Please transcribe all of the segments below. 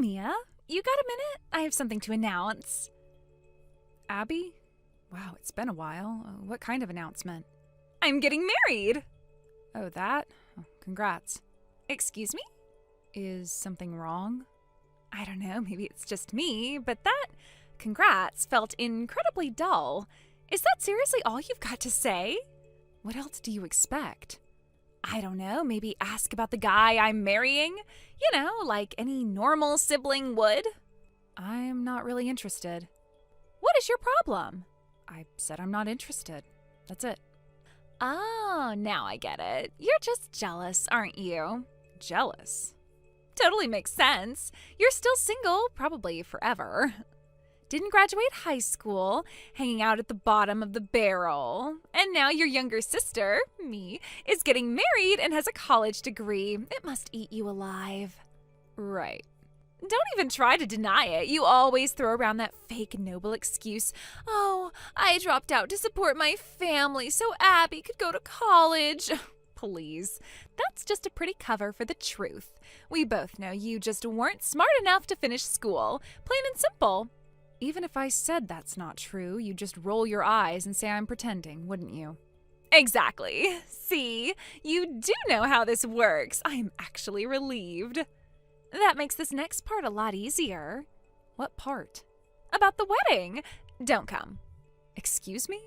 Mia. You got a minute? I have something to announce. Abby? Wow, it's been a while. What kind of announcement? I'm getting married. Oh, that? Oh, congrats. Excuse me? Is something wrong? I don't know, maybe it's just me, but that congrats felt incredibly dull. Is that seriously all you've got to say? What else do you expect? I don't know, maybe ask about the guy I'm marrying? You know, like any normal sibling would. I'm not really interested. What is your problem? I said I'm not interested. That's it. Oh, now I get it. You're just jealous, aren't you? Jealous? Totally makes sense. You're still single, probably forever. Didn't graduate high school, hanging out at the bottom of the barrel. And now your younger sister, me, is getting married and has a college degree. It must eat you alive. Right. Don't even try to deny it. You always throw around that fake noble excuse. Oh, I dropped out to support my family so Abby could go to college. Please. That's just a pretty cover for the truth. We both know you just weren't smart enough to finish school. Plain and simple. Even if I said that's not true, you'd just roll your eyes and say I'm pretending, wouldn't you? Exactly. See, you do know how this works. I am actually relieved. That makes this next part a lot easier. What part? About the wedding. Don't come. Excuse me?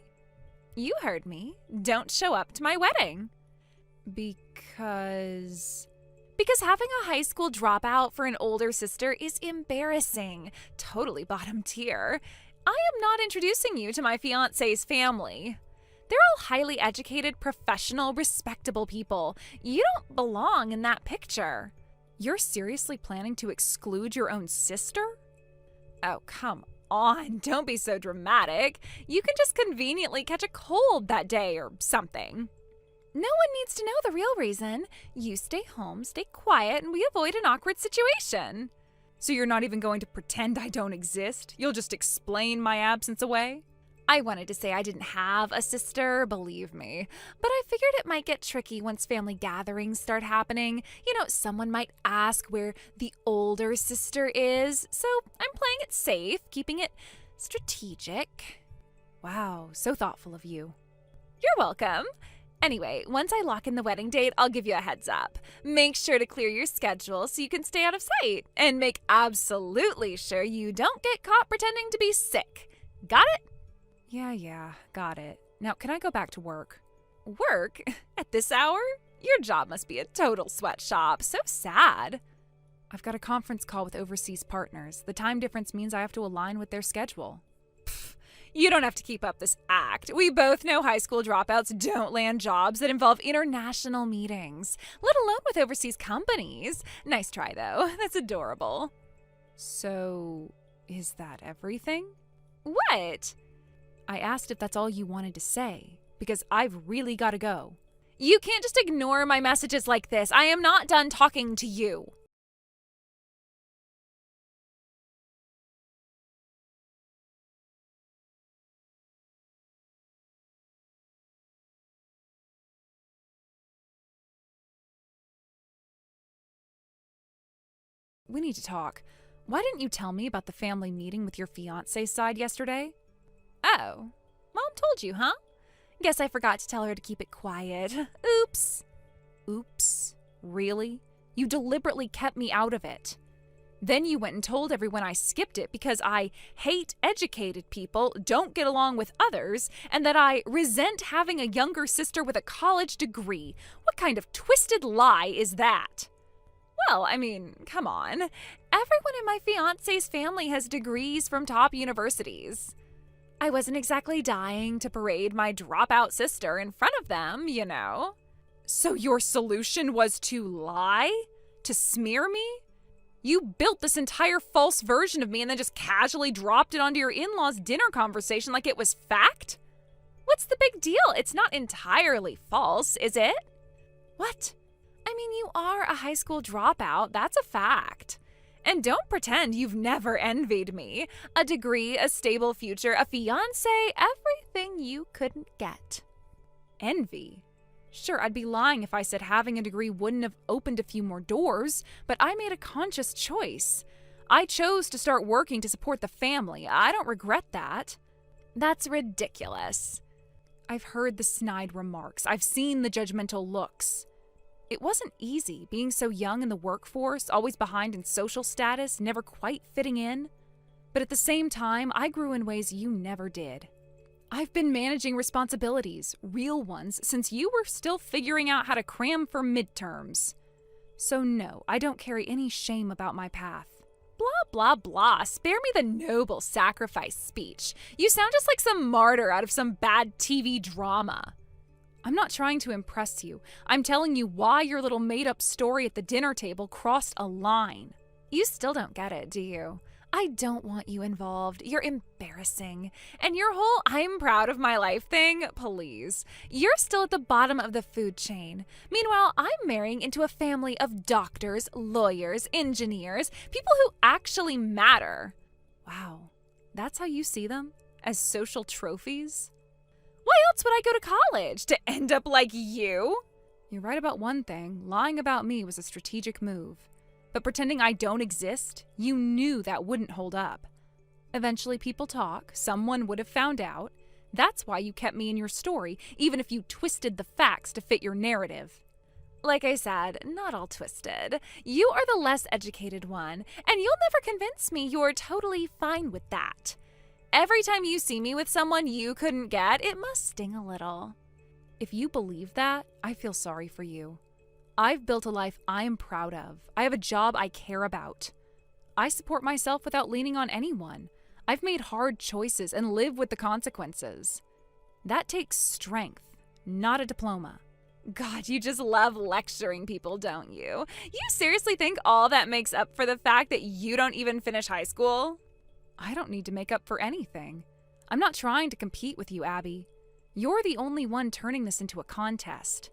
You heard me. Don't show up to my wedding. Because having a high school dropout for an older sister is embarrassing. Totally bottom tier. I am not introducing you to my fiancé's family. They're all highly educated, professional, respectable people. You don't belong in that picture. You're seriously planning to exclude your own sister? Oh, come on. Don't be so dramatic. You can just conveniently catch a cold that day or something. No one needs to know the real reason. You stay home, stay quiet, and we avoid an awkward situation. So you're not even going to pretend I don't exist? You'll just explain my absence away? I wanted to say I didn't have a sister, believe me. But I figured it might get tricky once family gatherings start happening. You know, someone might ask where the older sister is. So I'm playing it safe, keeping it strategic. Wow, so thoughtful of you. You're welcome. Anyway, once I lock in the wedding date, I'll give you a heads up. Make sure to clear your schedule so you can stay out of sight. And make absolutely sure you don't get caught pretending to be sick. Got it? Yeah, got it. Now, can I go back to work? Work? At this hour? Your job must be a total sweatshop. So sad. I've got a conference call with overseas partners. The time difference means I have to align with their schedule. You don't have to keep up this act. We both know high school dropouts don't land jobs that involve international meetings, let alone with overseas companies. Nice try, though. That's adorable. So, is that everything? What? I asked if that's all you wanted to say, because I've really got to go. You can't just ignore my messages like this. I am not done talking to you. We need to talk. Why didn't you tell me about the family meeting with your fiancé's side yesterday? Oh, Mom told you, huh? Guess I forgot to tell her to keep it quiet. Oops. Oops? Really? You deliberately kept me out of it. Then you went and told everyone I skipped it because I hate educated people, don't get along with others, and that I resent having a younger sister with a college degree. What kind of twisted lie is that? Well, I mean, come on. Everyone in my fiancé's family has degrees from top universities. I wasn't exactly dying to parade my dropout sister in front of them, you know. So your solution was to lie? To smear me? You built this entire false version of me and then just casually dropped it onto your in-laws' dinner conversation like it was fact? What's the big deal? It's not entirely false, is it? What? I mean, you are a high school dropout. That's a fact. And don't pretend you've never envied me. A degree, a stable future, a fiancé, everything you couldn't get. Envy? Sure, I'd be lying if I said having a degree wouldn't have opened a few more doors, but I made a conscious choice. I chose to start working to support the family. I don't regret that. That's ridiculous. I've heard the snide remarks. I've seen the judgmental looks. It wasn't easy being so young in the workforce, always behind in social status, never quite fitting in. But at the same time, I grew in ways you never did. I've been managing responsibilities, real ones, since you were still figuring out how to cram for midterms. So no, I don't carry any shame about my path. Blah, blah, blah. Spare me the noble sacrifice speech. You sound just like some martyr out of some bad TV drama. I'm not trying to impress you. I'm telling you why your little made-up story at the dinner table crossed a line. You still don't get it, do you? I don't want you involved. You're embarrassing. And your whole I'm proud of my life thing, please. You're still at the bottom of the food chain. Meanwhile, I'm marrying into a family of doctors, lawyers, engineers, people who actually matter. Wow, that's how you see them? As social trophies? Why else would I go to college? To end up like you? You're right about one thing. Lying about me was a strategic move. But pretending I don't exist, you knew that wouldn't hold up. Eventually people talk, someone would have found out. That's why you kept me in your story, even if you twisted the facts to fit your narrative. Like I said, not all twisted. You are the less educated one, and you'll never convince me you're totally fine with that. Every time you see me with someone you couldn't get, it must sting a little. If you believe that, I feel sorry for you. I've built a life I'm proud of. I have a job I care about. I support myself without leaning on anyone. I've made hard choices and live with the consequences. That takes strength, not a diploma. God, you just love lecturing people, don't you? You seriously think all that makes up for the fact that you don't even finish high school? I don't need to make up for anything. I'm not trying to compete with you, Abby. You're the only one turning this into a contest.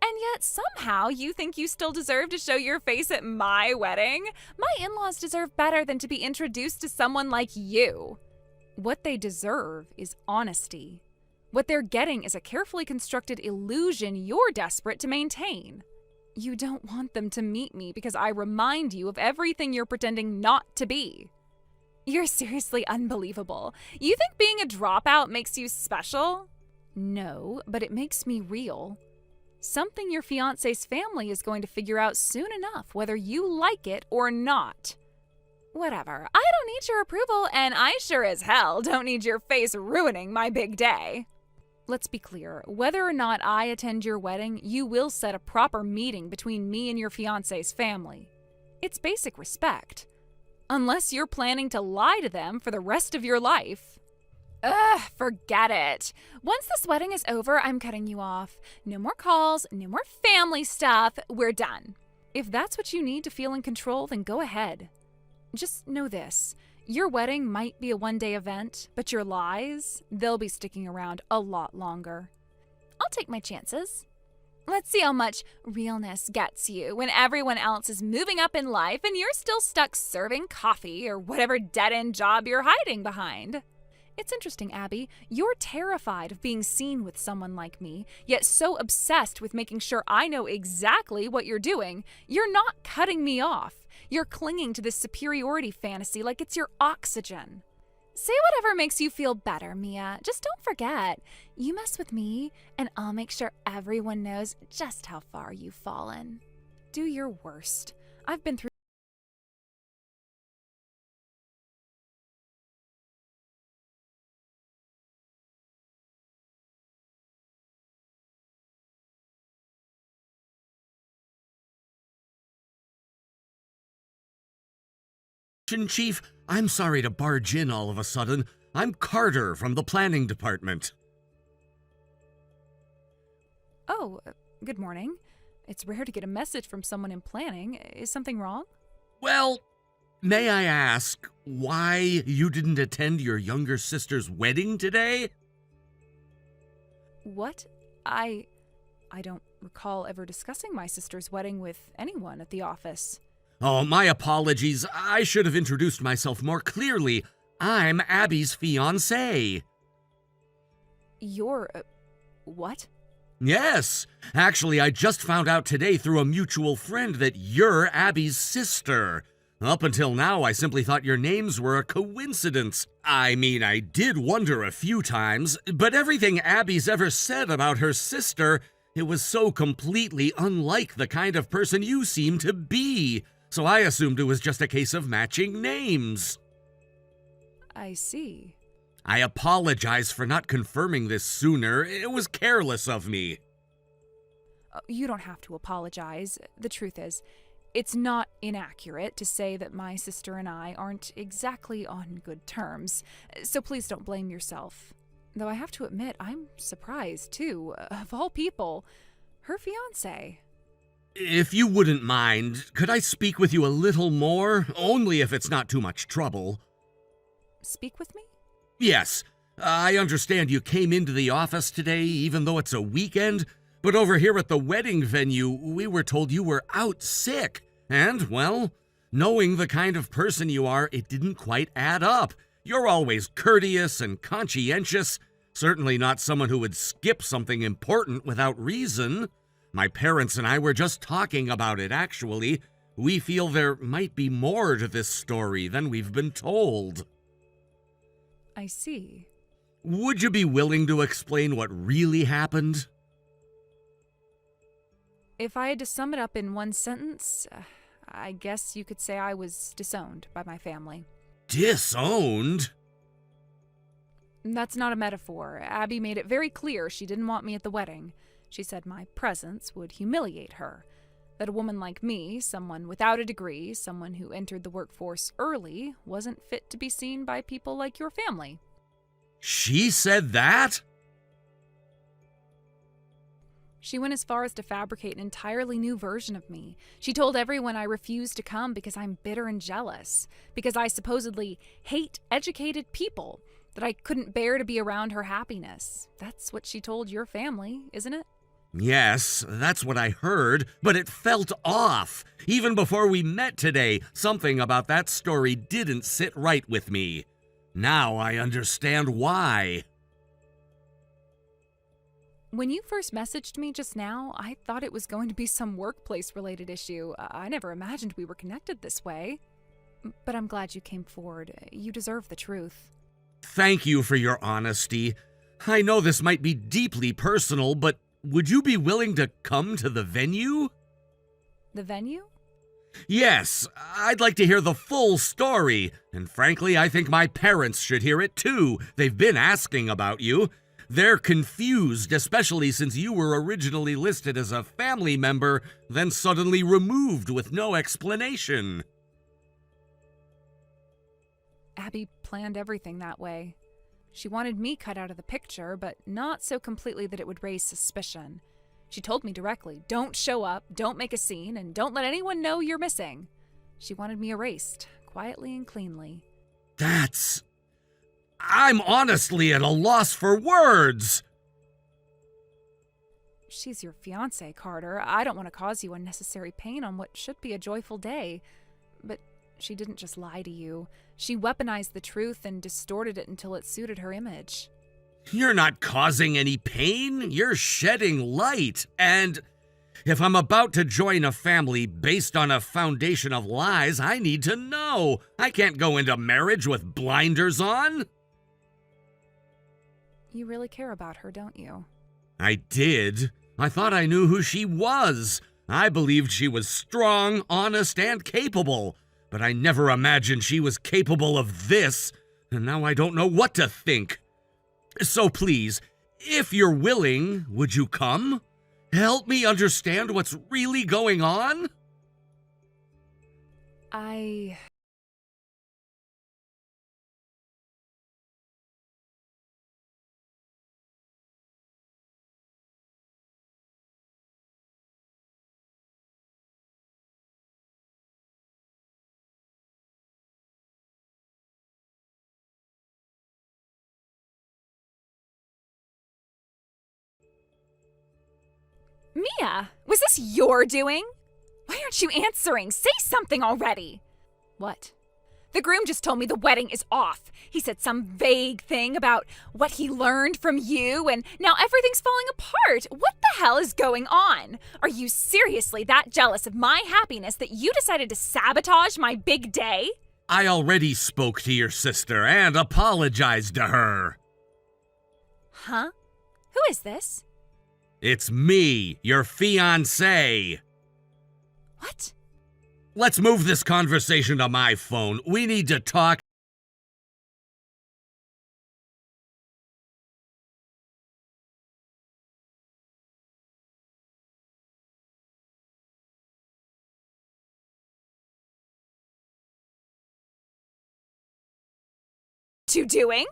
And yet somehow you think you still deserve to show your face at my wedding? My in-laws deserve better than to be introduced to someone like you. What they deserve is honesty. What they're getting is a carefully constructed illusion you're desperate to maintain. You don't want them to meet me because I remind you of everything you're pretending not to be. You're seriously unbelievable. You think being a dropout makes you special? No, but it makes me real. Something your fiancé's family is going to figure out soon enough, whether you like it or not. Whatever. I don't need your approval, and I sure as hell don't need your face ruining my big day. Let's be clear. Whether or not I attend your wedding, you will set a proper meeting between me and your fiancé's family. It's basic respect. Unless you're planning to lie to them for the rest of your life. Ugh, forget it. Once this wedding is over, I'm cutting you off. No more calls, no more family stuff. We're done. If that's what you need to feel in control, then go ahead. Just know this. Your wedding might be a one-day event, but your lies, they'll be sticking around a lot longer. I'll take my chances. Let's see how much realness gets you when everyone else is moving up in life and you're still stuck serving coffee or whatever dead-end job you're hiding behind. It's interesting, Abby. You're terrified of being seen with someone like me, yet so obsessed with making sure I know exactly what you're doing, you're not cutting me off. You're clinging to this superiority fantasy like it's your oxygen. Say whatever makes you feel better, Mia. Just don't forget, you mess with me, and I'll make sure everyone knows just how far you've fallen. Do your worst. I've been through Chief, I'm sorry to barge in all of a sudden. I'm Carter from the planning department. Oh, good morning. It's rare to get a message from someone in planning. Is something wrong? Well, may I ask why you didn't attend your younger sister's wedding today? What? I don't recall ever discussing my sister's wedding with anyone at the office. Oh, my apologies. I should have introduced myself more clearly. I'm Abby's fiancé. You're, what? Yes. Actually, I just found out today through a mutual friend that you're Abby's sister. Up until now, I simply thought your names were a coincidence. I mean, I did wonder a few times, but everything Abby's ever said about her sister, it was so completely unlike the kind of person you seem to be. So I assumed it was just a case of matching names. I see. I apologize for not confirming this sooner. It was careless of me. You don't have to apologize. The truth is, it's not inaccurate to say that my sister and I aren't exactly on good terms, so please don't blame yourself. Though I have to admit, I'm surprised, too. Of all people, her fiancé. If you wouldn't mind, could I speak with you a little more? Only if it's not too much trouble. Speak with me? Yes, I understand you came into the office today, even though it's a weekend, but over here at the wedding venue, we were told you were out sick. And, well, knowing the kind of person you are, it didn't quite add up. You're always courteous and conscientious, certainly not someone who would skip something important without reason. My parents and I were just talking about it, actually. We feel there might be more to this story than we've been told. I see. Would you be willing to explain what really happened? If I had to sum it up in one sentence, I guess you could say I was disowned by my family. Disowned? That's not a metaphor. Abby made it very clear she didn't want me at the wedding. She said my presence would humiliate her. That a woman like me, someone without a degree, someone who entered the workforce early, wasn't fit to be seen by people like your family. She said that? She went as far as to fabricate an entirely new version of me. She told everyone I refused to come because I'm bitter and jealous, because I supposedly hate educated people, that I couldn't bear to be around her happiness. That's what she told your family, isn't it? Yes, that's what I heard, but it felt off. Even before we met today, something about that story didn't sit right with me. Now I understand why. When you first messaged me just now, I thought it was going to be some workplace-related issue. I never imagined we were connected this way. But I'm glad you came forward. You deserve the truth. Thank you for your honesty. I know this might be deeply personal, but would you be willing to come to the venue? The venue? Yes, I'd like to hear the full story, and frankly, I think my parents should hear it too. They've been asking about you. They're confused, especially since you were originally listed as a family member, then suddenly removed with no explanation. Abby planned everything that way. She wanted me cut out of the picture, but not so completely that it would raise suspicion. She told me directly, don't show up, don't make a scene, and don't let anyone know you're missing. She wanted me erased, quietly and cleanly. I'm honestly at a loss for words. She's your fiancé, Carter. I don't want to cause you unnecessary pain on what should be a joyful day. But she didn't just lie to you. She weaponized the truth and distorted it until it suited her image. You're not causing any pain. You're shedding light. And if I'm about to join a family based on a foundation of lies, I need to know. I can't go into marriage with blinders on. You really care about her, don't you? I did. I thought I knew who she was. I believed she was strong, honest, and capable. But I never imagined she was capable of this. And now I don't know what to think. So please, if you're willing, would you come? Help me understand what's really going on? Mia, was this your doing? Why aren't you answering? Say something already. What? The groom just told me the wedding is off. He said some vague thing about what he learned from you, and now everything's falling apart. What the hell is going on? Are you seriously that jealous of my happiness that you decided to sabotage my big day? I already spoke to your sister and apologized to her. Huh? Who is this? It's me, your fiancé. What? Let's move this conversation to my phone. We need to talk. To doing?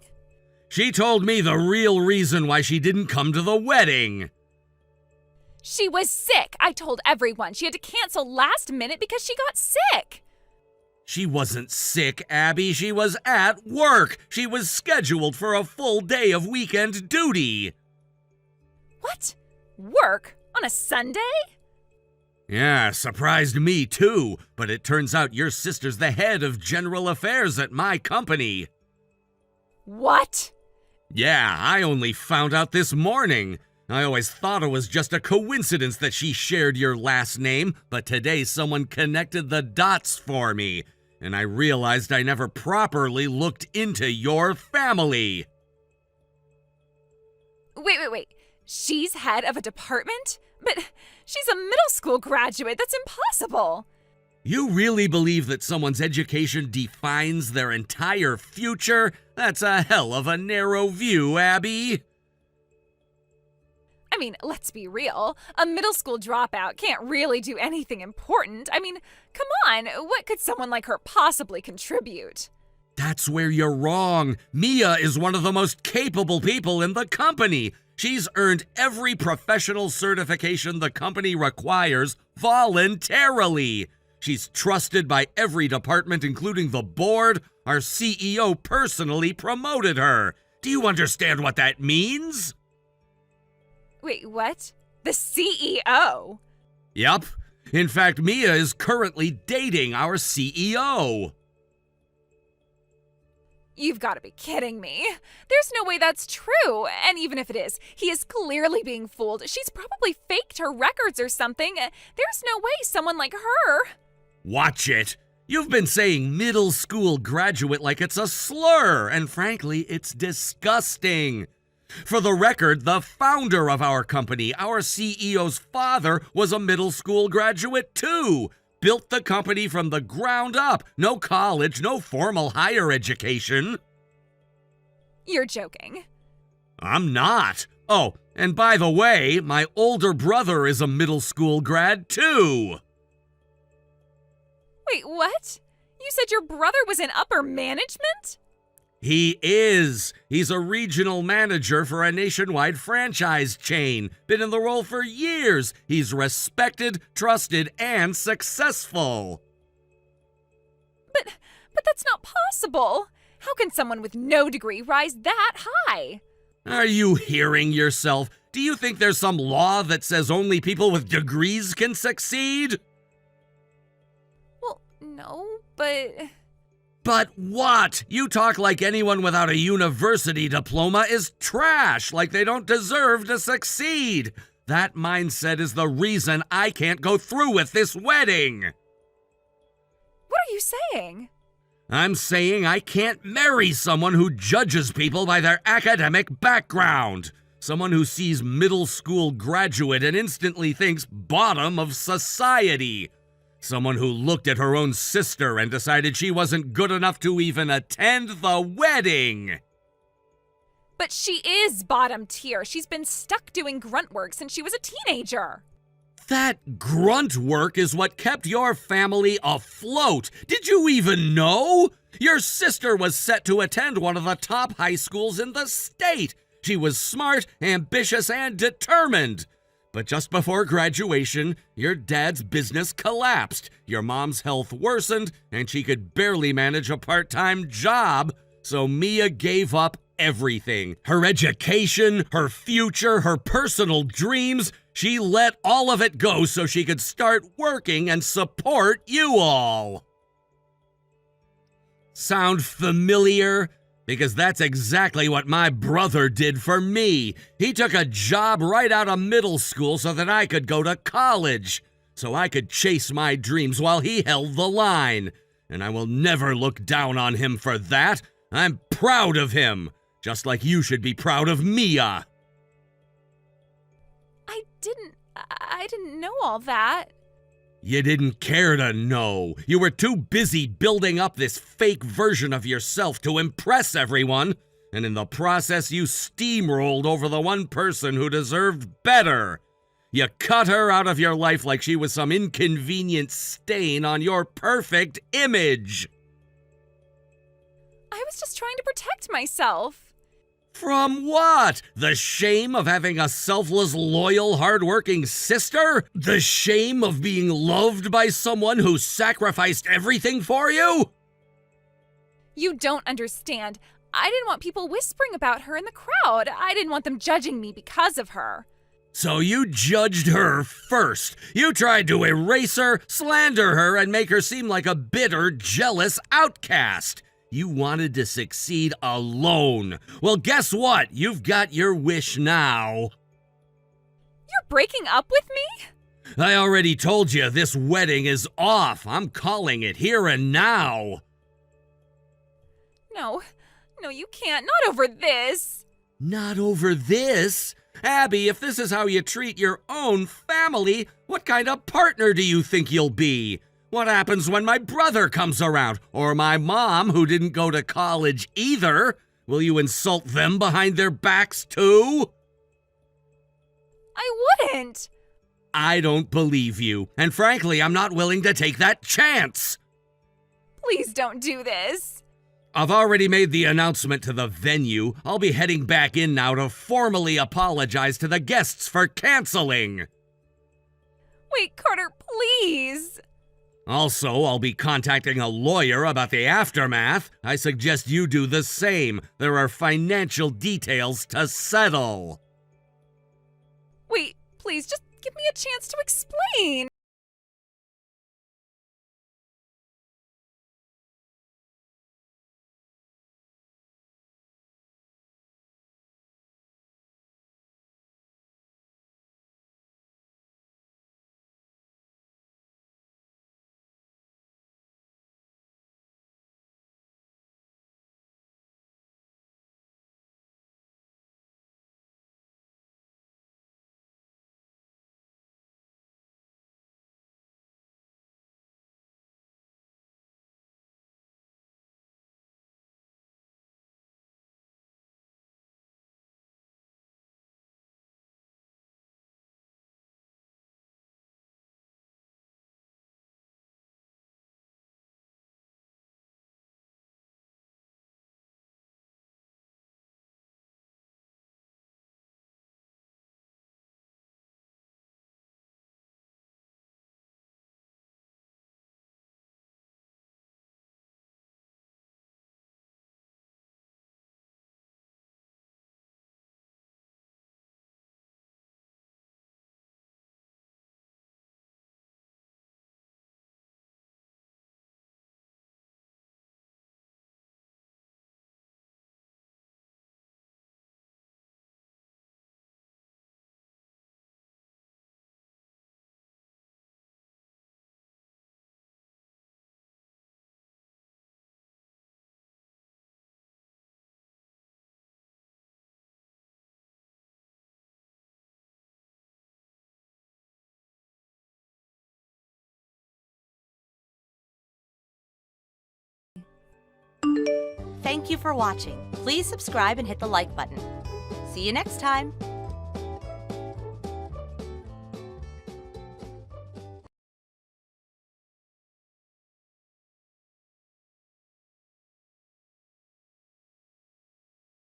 She told me the real reason why she didn't come to the wedding. She was sick. I told everyone. She had to cancel last minute because she got sick. She wasn't sick, Abby. She was at work. She was scheduled for a full day of weekend duty. What? Work? On a Sunday? Yeah, surprised me too. But it turns out your sister's the head of general affairs at my company. What? Yeah, I only found out this morning. I always thought it was just a coincidence that she shared your last name, but today someone connected the dots for me, and I realized I never properly looked into your family. Wait. She's head of a department? But she's a middle school graduate. That's impossible. You really believe that someone's education defines their entire future? That's a hell of a narrow view, Abby. I mean, let's be real. A middle school dropout can't really do anything important. I mean, come on, what could someone like her possibly contribute? That's where you're wrong. Mia is one of the most capable people in the company. She's earned every professional certification the company requires voluntarily. She's trusted by every department, including the board. Our CEO personally promoted her. Do you understand what that means? Wait, what? The CEO? Yup. In fact, Mia is currently dating our CEO. You've got to be kidding me. There's no way that's true. And even if it is, he is clearly being fooled. She's probably faked her records or something. There's no way someone like her. Watch it. You've been saying middle school graduate like it's a slur, and frankly, it's disgusting. For the record, the founder of our company, our CEO's father, was a middle school graduate too. Built the company from the ground up. No college, no formal higher education. You're joking. I'm not. Oh, and by the way, my older brother is a middle school grad too. Wait, what? You said your brother was in upper management? He is. He's a regional manager for a nationwide franchise chain. Been in the role for years. He's respected, trusted, and successful. But that's not possible. How can someone with no degree rise that high? Are you hearing yourself? Do you think there's some law that says only people with degrees can succeed? Well, no, but... But what? You talk like anyone without a university diploma is trash, like they don't deserve to succeed. That mindset is the reason I can't go through with this wedding. What are you saying? I'm saying I can't marry someone who judges people by their academic background. Someone who sees middle school graduate and instantly thinks bottom of society. Someone who looked at her own sister and decided she wasn't good enough to even attend the wedding. But she is bottom tier. She's been stuck doing grunt work since she was a teenager. That grunt work is what kept your family afloat. Did you even know? Your sister was set to attend one of the top high schools in the state. She was smart, ambitious, and determined. But just before graduation, your dad's business collapsed, your mom's health worsened, and she could barely manage a part-time job. So Mia gave up everything. Her education, her future, her personal dreams. She let all of it go so she could start working and support you all. Sound familiar? Because that's exactly what my brother did for me. He took a job right out of middle school so that I could go to college, so I could chase my dreams while he held the line. And I will never look down on him for that. I'm proud of him, just like you should be proud of Mia. I didn't know all that. You didn't care to know. You were too busy building up this fake version of yourself to impress everyone, and in the process you steamrolled over the one person who deserved better. You cut her out of your life like she was some inconvenient stain on your perfect image. I was just trying to protect myself. From what? The shame of having a selfless, loyal, hardworking sister? The shame of being loved by someone who sacrificed everything for you? You don't understand. I didn't want people whispering about her in the crowd. I didn't want them judging me because of her. So you judged her first. You tried to erase her, slander her, and make her seem like a bitter, jealous outcast. You wanted to succeed alone. Well, guess what? You've got your wish now. You're breaking up with me? I already told you this wedding is off. I'm calling it here and now. No, you can't. Not over this. Not over this? Abby, if this is how you treat your own family, what kind of partner do you think you'll be? What happens when my brother comes around? Or my mom, who didn't go to college either? Will you insult them behind their backs too? I wouldn't. I don't believe you. And frankly, I'm not willing to take that chance. Please don't do this. I've already made the announcement to the venue. I'll be heading back in now to formally apologize to the guests for canceling. Wait, Carter, please. Also, I'll be contacting a lawyer about the aftermath. I suggest you do the same. There are financial details to settle. Wait, please, just give me a chance to explain. Thank you for watching. Please subscribe and hit the like button. See you next time.